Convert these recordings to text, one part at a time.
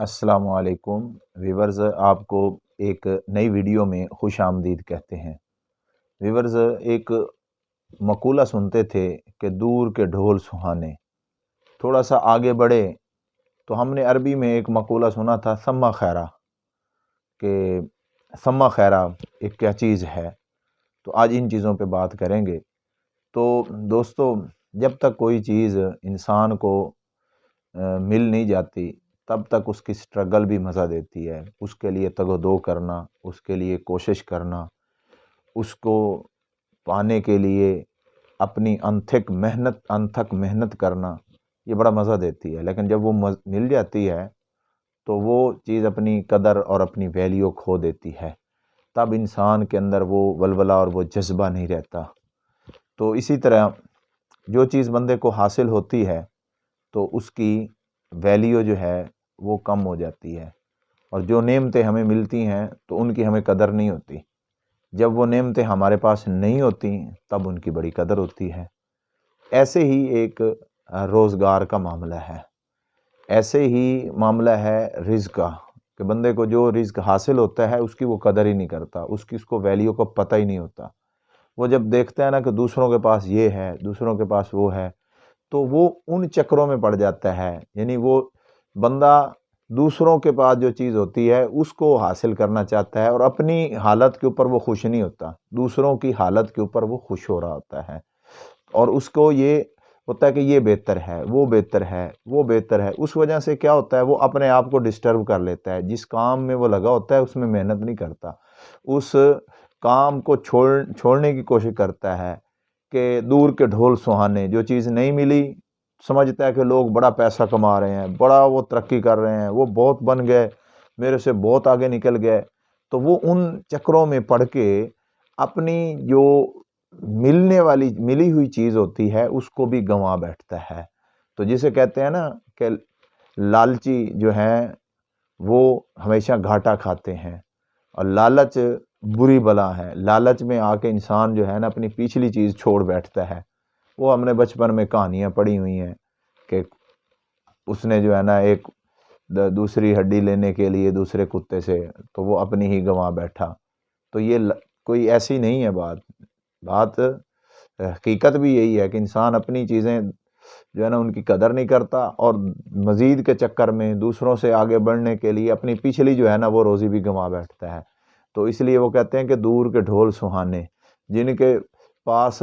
अस्सलाम वालेकुम व्यूवर्स, आपको एक नई वीडियो में खुश आमदीद कहते हैं। व्यूवर्स, एक मकूला सुनते थे कि दूर के ढोल सुहाने। थोड़ा सा आगे बढ़े तो हमने अरबी में एक मकूला सुना था सम्मा खैरा, कि सम्मा खैरा एक क्या चीज़ है। तो आज इन चीज़ों पे बात करेंगे। तो दोस्तों, जब तक कोई चीज़ इंसान को मिल नहीं जाती तब तक उसकी स्ट्रगल भी मज़ा देती है। उसके लिए तगदो करना, उसके लिए कोशिश करना, उसको पाने के लिए अपनी अनथक मेहनत करना, ये बड़ा मज़ा देती है। लेकिन जब वो मिल जाती है तो वो चीज़ अपनी कदर और अपनी वैल्यू खो देती है। तब इंसान के अंदर वो वलवला और वो जज्बा नहीं रहता। तो इसी तरह जो चीज़ बंदे को हासिल होती है तो उसकी वैल्यू जो है वो कम हो जाती है, और जो नेमतें हमें मिलती हैं तो उनकी हमें कदर नहीं होती। जब वो नेमतें हमारे पास नहीं होती तब उनकी बड़ी कदर होती है। ऐसे ही एक रोज़गार का मामला है, ऐसे ही मामला है रिज़्क का, कि बंदे को जो रिज़्क हासिल होता है उसकी वो कदर ही नहीं करता, उसको वैल्यू का पता ही नहीं होता। वो जब देखता है ना कि दूसरों के पास ये है, दूसरों के पास वो है, तो वो उन चक्करों में पड़ जाता है। यानी वो बंदा दूसरों के पास जो चीज़ होती है उसको हासिल करना चाहता है और अपनी हालत के ऊपर वो खुश नहीं होता, दूसरों की हालत के ऊपर वो खुश हो रहा होता है। और उसको ये होता है कि ये बेहतर है, वो बेहतर है, वो बेहतर है। उस वजह से क्या होता है, वो अपने आप को डिस्टर्ब कर लेता है। जिस काम में वो लगा होता है उसमें मेहनत नहीं करता, उस काम को छोड़ने की कोशिश करता है। कि दूर के ढोल सुहाने, जो चीज़ नहीं मिली, समझता है कि लोग बड़ा पैसा कमा रहे हैं, बड़ा वो तरक्की कर रहे हैं, वो बहुत बन गए, मेरे से बहुत आगे निकल गए। तो वो उन चक्करों में पड़ के अपनी जो मिली हुई चीज़ होती है उसको भी गंवा बैठता है। तो जिसे कहते हैं ना कि लालची जो हैं वो हमेशा घाटा खाते हैं, और लालच बुरी बला है। लालच में आके इंसान जो है ना अपनी पिछली चीज़ छोड़ बैठता है। वो हमने बचपन में कहानियाँ पढ़ी हुई हैं कि उसने जो है ना एक दूसरी हड्डी लेने के लिए दूसरे कुत्ते से, तो वो अपनी ही गंवा बैठा। तो ये कोई ऐसी नहीं है बात हकीकत भी यही है कि इंसान अपनी चीज़ें जो है ना उनकी कदर नहीं करता, और मज़ीद के चक्कर में दूसरों से आगे बढ़ने के लिए अपनी पिछली जो है ना वो रोज़ी भी गंवा बैठता है। तो इसलिए वो कहते हैं कि दूर के ढोल सुहाने। जिनके पास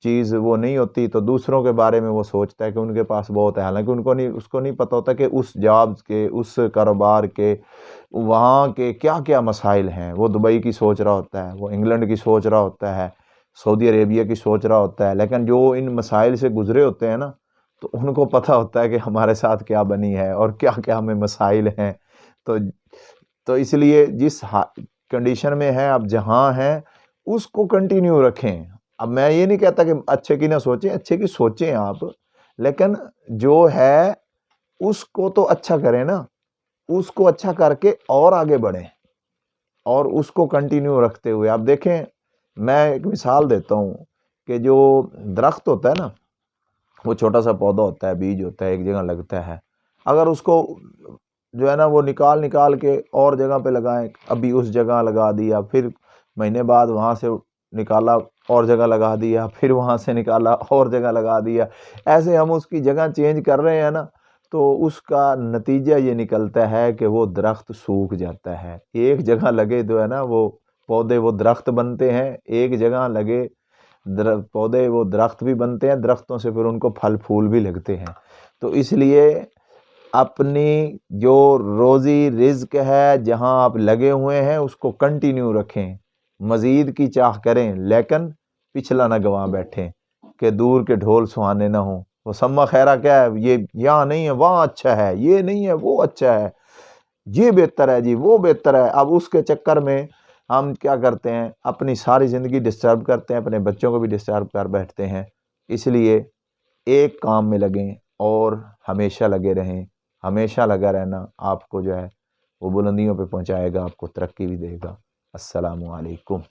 चीज़ वो नहीं होती तो दूसरों के बारे में वो सोचता है कि उनके पास बहुत है, हालांकि उसको नहीं पता होता कि उस जॉब के, उस कारोबार के, वहाँ के क्या क्या मसाइल हैं। वो दुबई की सोच रहा होता है, वो इंग्लैंड की सोच रहा होता है, सऊदी अरेबिया की सोच रहा होता है। लेकिन जो इन मसाइल से गुजरे होते हैं ना, तो उनको पता होता है कि हमारे साथ क्या बनी है और क्या क्या हमें मसाइल हैं। तो इसलिए जिस कंडीशन में है आप, जहाँ हैं, उसको कंटिन्यू रखें। अब मैं ये नहीं कहता कि अच्छे की ना सोचें, अच्छे की सोचें आप, लेकिन जो है उसको तो अच्छा करें ना, उसको अच्छा करके और आगे बढ़ें, और उसको कंटिन्यू रखते हुए आप देखें। मैं एक मिसाल देता हूँ कि जो दरख्त होता है ना, वो छोटा सा पौधा होता है, बीज होता है, एक जगह लगता है। अगर उसको जो है ना वो निकाल के और जगह पे लगाएं, अभी उस जगह लगा दिया, फिर महीने बाद वहाँ से निकाला और जगह लगा दिया, फिर वहाँ से निकाला और जगह लगा दिया, ऐसे हम उसकी जगह चेंज कर रहे हैं ना, तो उसका नतीजा ये निकलता है कि वो दरख्त सूख जाता है। एक जगह लगे जो है ना वो पौधे, वो दरख्त बनते हैं, एक जगह लगे पौधे वो दरख्त भी बनते हैं, दरख्तों से फिर उनको फल फूल भी लगते हैं। तो इसलिए अपनी जो रोज़ी रिज़्क है, जहाँ आप लगे हुए हैं, उसको कंटिन्यू रखें, मज़ीद की चाह करें, लेकिन पिछला ना गंवा बैठें कि दूर के ढोल सुहाने ना हों। वो सम्मा खैरा क्या है, ये यहाँ नहीं है वहाँ अच्छा है, ये नहीं है वो अच्छा है, ये बेहतर है जी, वो बेहतर है। अब उसके चक्कर में हम क्या करते हैं, अपनी सारी ज़िंदगी डिस्टर्ब करते हैं, अपने बच्चों को भी डिस्टर्ब कर बैठते हैं। इसलिए एक काम में लगें और हमेशा लगे रहें। हमेशा लगा रहना आपको जो है वो बुलंदियों पे पहुंचाएगा, आपको तरक्की भी देगा। अस्सलामु अलैकुम।